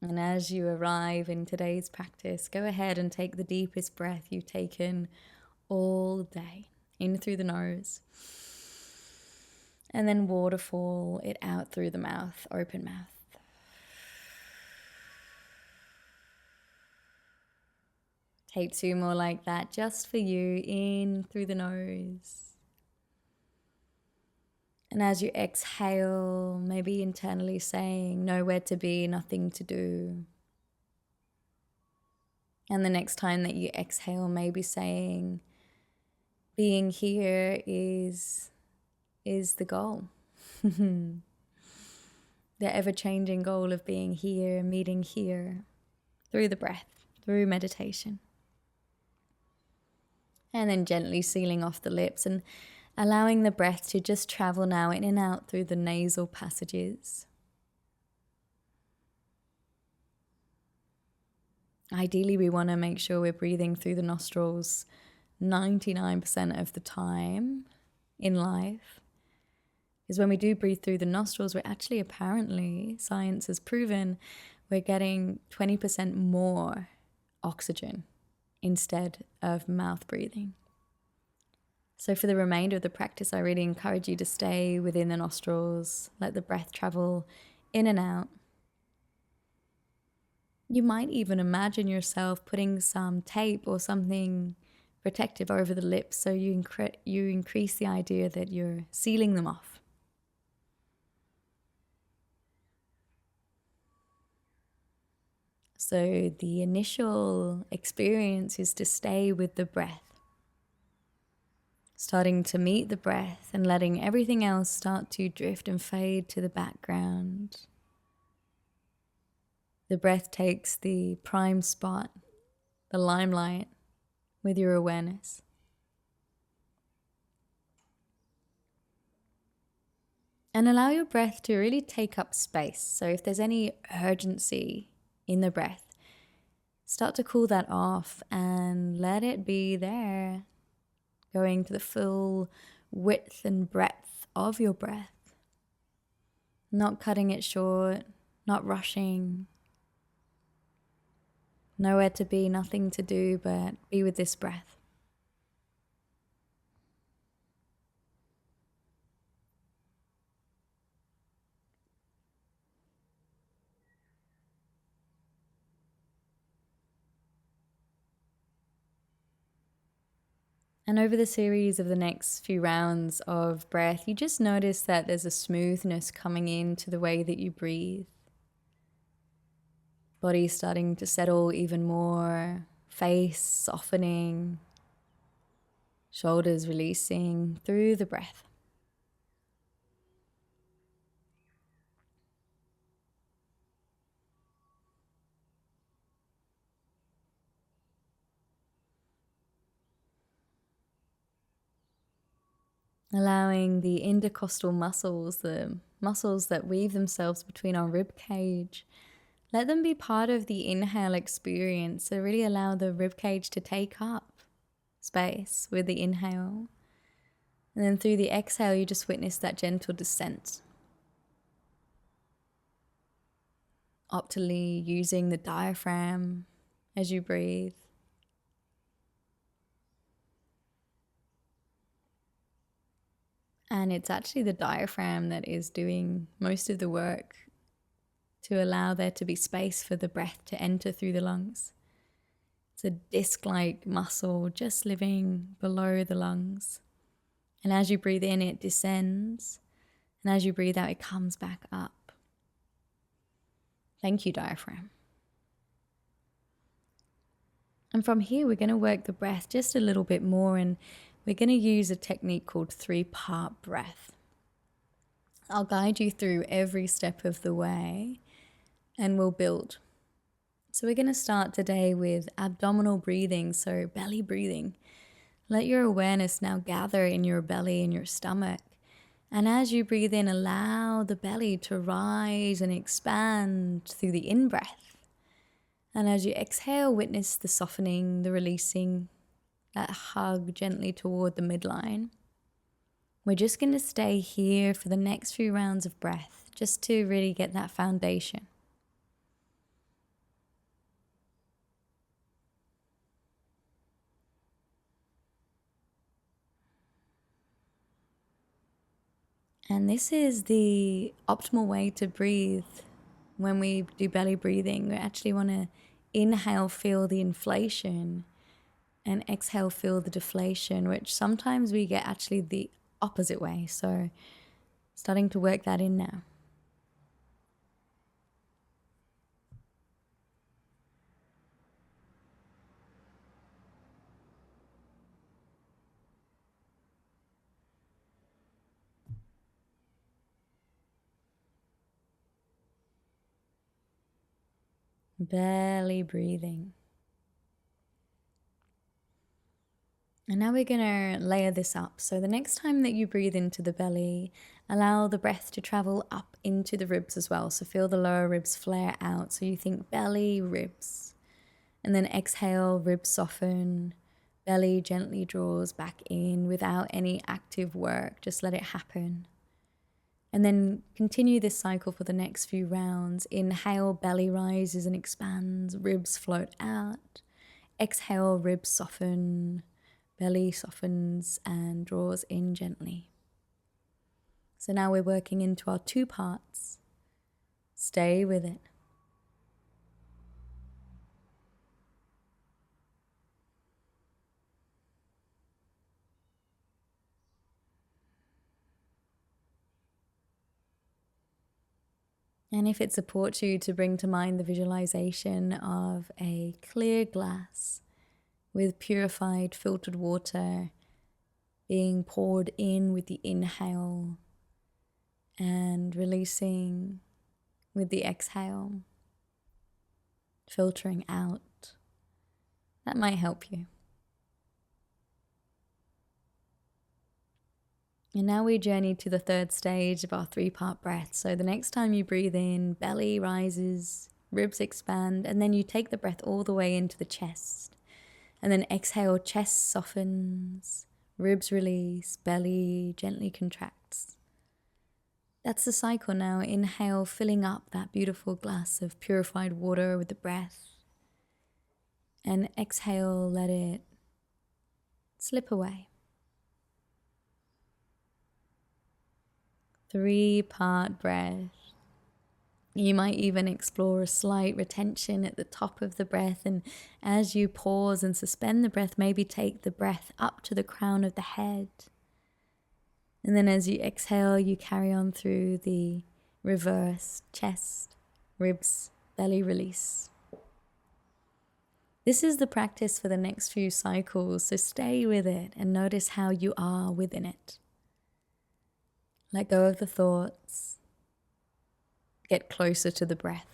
And as you arrive in today's practice, go ahead and take the deepest breath you've taken all day. In through the nose. And then waterfall it out through the mouth, open mouth. Take 2 more like that, just for you, in through the nose. And as you exhale, maybe internally saying, nowhere to be, nothing to do. And the next time that you exhale, maybe saying, being here is the goal. The ever-changing goal of being here, meeting here, through the breath, through meditation. And then gently sealing off the lips and allowing the breath to just travel now in and out through the nasal passages. Ideally, we want to make sure we're breathing through the nostrils 99% of the time in life. Because when we do breathe through the nostrils, we're actually, apparently, science has proven, we're getting 20% more oxygen instead of mouth breathing. So for the remainder of the practice, I really encourage you to stay within the nostrils, let the breath travel in and out. You might even imagine yourself putting some tape or something protective over the lips, so you increase the idea that you're sealing them off. So the initial experience is to stay with the breath, starting to meet the breath and letting everything else start to drift and fade to the background. The breath takes the prime spot, the limelight, with your awareness. And allow your breath to really take up space. So if there's any urgency in the breath, start to cool that off and let it be there, going to the full width and breadth of your breath. Not cutting it short, not rushing. Nowhere to be, nothing to do, but be with this breath. And over the series of the next few rounds of breath, you just notice that there's a smoothness coming into the way that you breathe. Body starting to settle even more, face softening, shoulders releasing through the breath. Allowing the intercostal muscles, the muscles that weave themselves between our rib cage, let them be part of the inhale experience. So really allow the rib cage to take up space with the inhale. And then through the exhale, you just witness that gentle descent. Optimally using the diaphragm as you breathe. And it's actually the diaphragm that is doing most of the work to allow there to be space for the breath to enter through the lungs. It's a disc-like muscle just living below the lungs. And as you breathe in, it descends. And as you breathe out, it comes back up. Thank you, diaphragm. And from here, we're going to work the breath just a little bit more, and we're going to use a technique called 3-part breath. I'll guide you through every step of the way, and we'll build. So we're going to start today with abdominal breathing, so belly breathing. Let your awareness now gather in your belly and your stomach. And as you breathe in, allow the belly to rise and expand through the in-breath. And as you exhale, witness the softening, the releasing, that hug gently toward the midline. We're just going to stay here for the next few rounds of breath, just to really get that foundation. And this is the optimal way to breathe. When we do belly breathing, we actually want to inhale, feel the inflation, and exhale, feel the deflation, which sometimes we get actually the opposite way. So starting to work that in now. Belly breathing. And now we're going to layer this up. So the next time that you breathe into the belly, allow the breath to travel up into the ribs as well. So feel the lower ribs flare out. So you think belly, ribs. And then exhale, ribs soften. Belly gently draws back in without any active work. Just let it happen. And then continue this cycle for the next few rounds. Inhale, belly rises and expands. Ribs float out. Exhale, ribs soften. Belly softens and draws in gently. So now we're working into our 2 parts. Stay with it. And if it supports you to bring to mind the visualization of a clear glass with purified filtered water being poured in with the inhale and releasing with the exhale, filtering out, that might help you. And now we journey to the 3rd stage of our 3-part breath. So the next time you breathe in, belly rises, ribs expand, and then you take the breath all the way into the chest. And then exhale, chest softens, ribs release, belly gently contracts. That's the cycle now. Inhale, filling up that beautiful glass of purified water with the breath. And exhale, let it slip away. 3-part breath. You might even explore a slight retention at the top of the breath, and as you pause and suspend the breath, maybe take the breath up to the crown of the head. And then as you exhale, you carry on through the reverse, chest, ribs, belly release. This is the practice for the next few cycles, so stay with it and notice how you are within it. Let go of the thoughts. Get closer to the breath.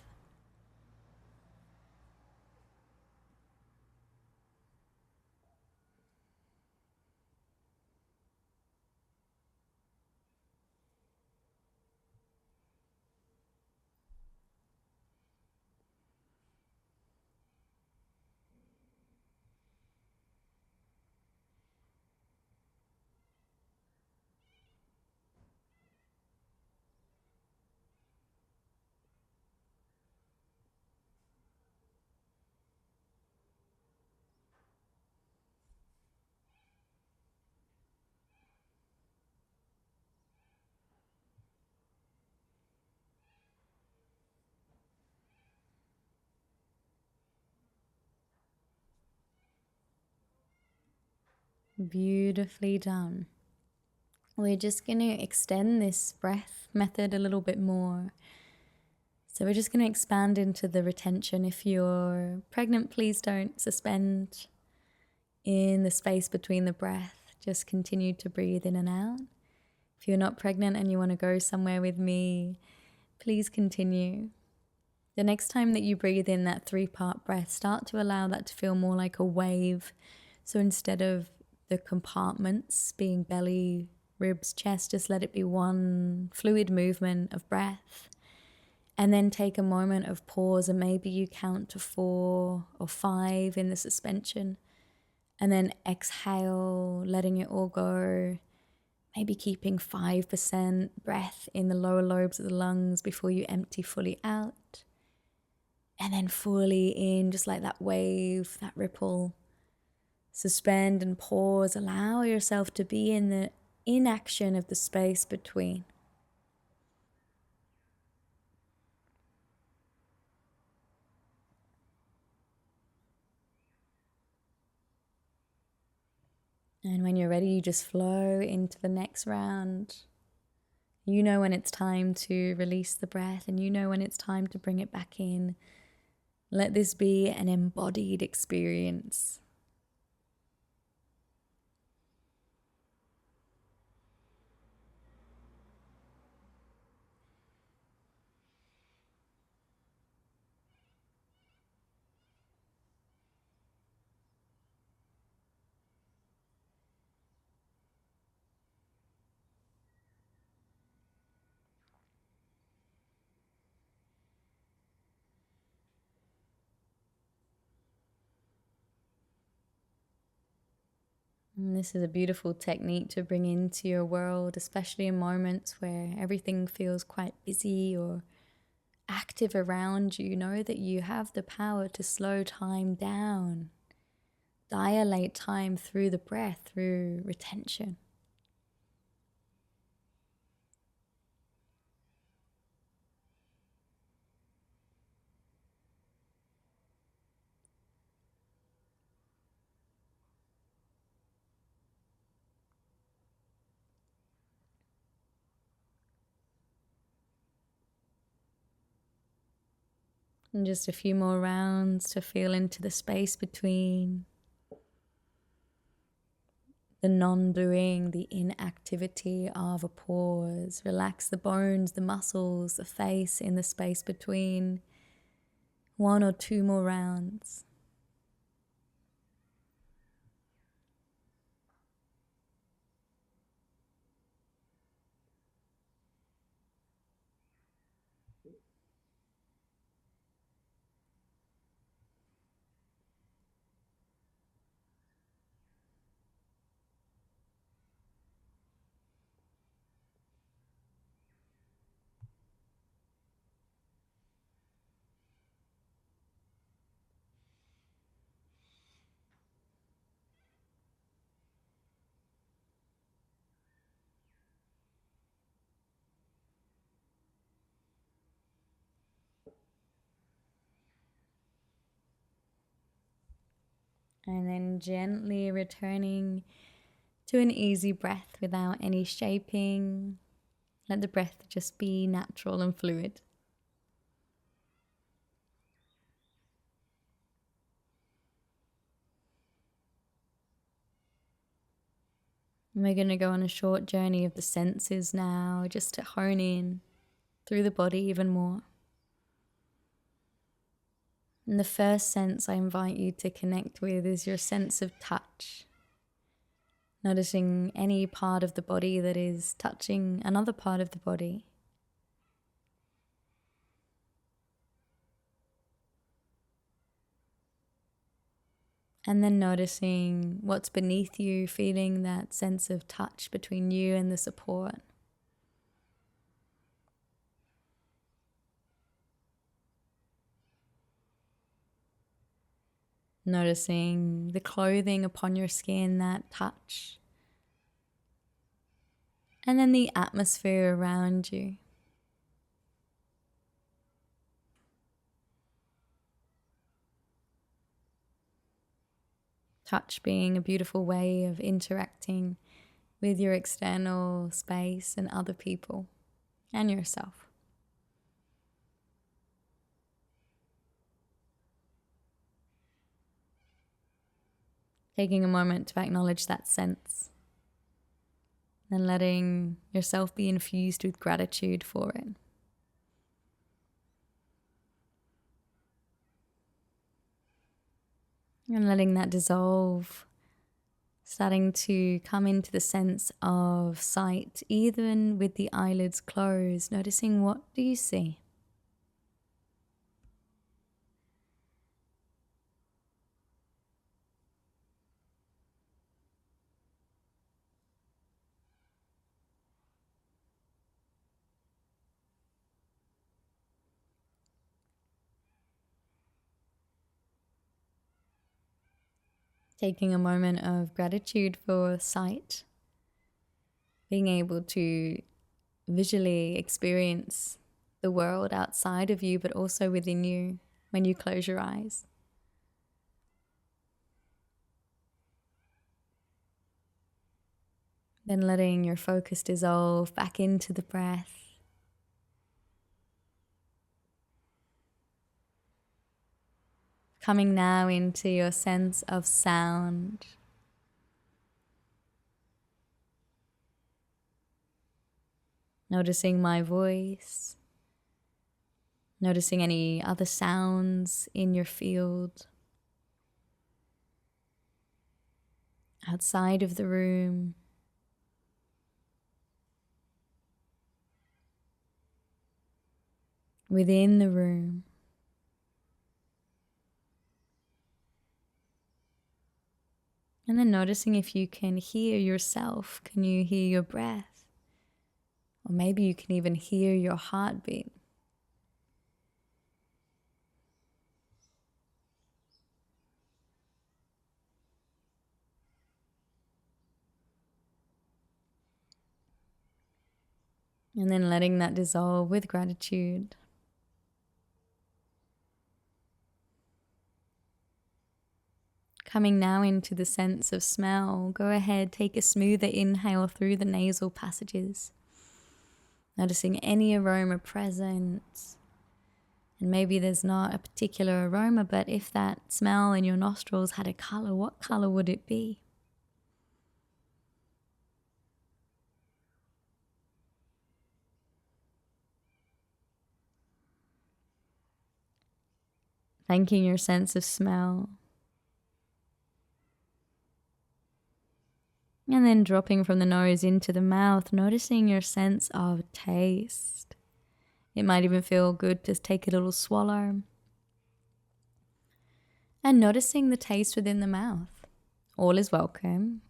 Beautifully done. We're just going to extend this breath method a little bit more. So we're just going to expand into the retention. If you're pregnant, please don't suspend in the space between the breath. Just continue to breathe in and out. If you're not pregnant and you want to go somewhere with me, please continue. The next time that you breathe in that 3-part breath, start to allow that to feel more like a wave. So instead of the compartments being belly, ribs, chest, just let it be one fluid movement of breath. And then take a moment of pause, and maybe you count to 4 or 5 in the suspension. And then exhale, letting it all go. Maybe keeping 5% breath in the lower lobes of the lungs before you empty fully out. And then fully in, just like that wave, that ripple. Suspend and pause. Allow yourself to be in the inaction of the space between. And when you're ready, you just flow into the next round. You know when it's time to release the breath, and you know when it's time to bring it back in. Let this be an embodied experience. And this is a beautiful technique to bring into your world, especially in moments where everything feels quite busy or active around you. Know that you have the power to slow time down, dilate time through the breath, through retention. And just a few more rounds to feel into the space between the non-doing, the inactivity of a pause. Relax the bones, the muscles, the face in the space between. One or two more rounds. And then gently returning to an easy breath without any shaping. Let the breath just be natural and fluid. And we're going to go on a short journey of the senses now, just to hone in through the body even more. And the first sense I invite you to connect with is your sense of touch. Noticing any part of the body that is touching another part of the body. And then noticing what's beneath you, feeling that sense of touch between you and the support. Noticing the clothing upon your skin, that touch. And then the atmosphere around you. Touch being a beautiful way of interacting with your external space and other people and yourself. Taking a moment to acknowledge that sense and letting yourself be infused with gratitude for it. And letting that dissolve, starting to come into the sense of sight, even with the eyelids closed, noticing what do you see? Taking a moment of gratitude for sight, being able to visually experience the world outside of you, but also within you when you close your eyes. Then letting your focus dissolve back into the breath. Coming now into your sense of sound. Noticing my voice. Noticing any other sounds in your field. Outside of the room. Within the room. And then noticing if you can hear yourself. Can you hear your breath? Or maybe you can even hear your heartbeat. And then letting that dissolve with gratitude. Coming now into the sense of smell, go ahead, take a smoother inhale through the nasal passages. Noticing any aroma present. And maybe there's not a particular aroma, but if that smell in your nostrils had a color, what color would it be? Thanking your sense of smell. And then dropping from the nose into the mouth, noticing your sense of taste. It might even feel good to take a little swallow. And noticing the taste within the mouth. All is welcome.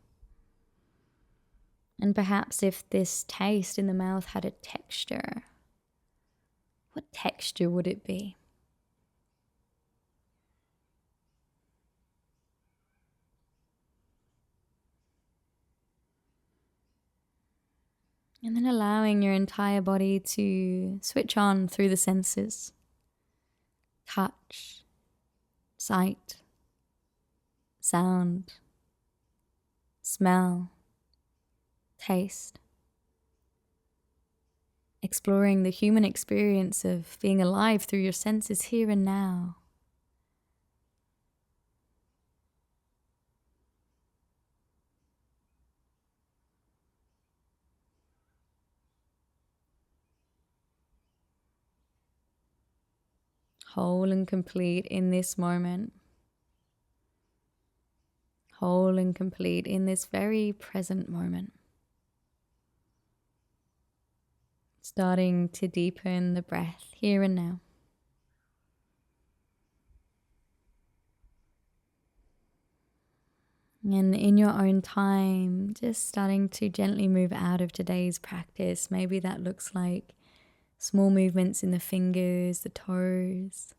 And perhaps if this taste in the mouth had a texture, what texture would it be? And then allowing your entire body to switch on through the senses. Touch, sight, sound, smell, taste. Exploring the human experience of being alive through your senses here and now. Whole and complete in this moment. Whole and complete in this very present moment. Starting to deepen the breath here and now. And in your own time, just starting to gently move out of today's practice. Maybe that looks like small movements in the fingers, the toes.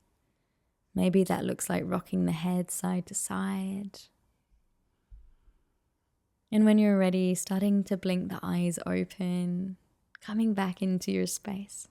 Maybe that looks like rocking the head side to side. And when you're ready, starting to blink the eyes open, coming back into your space.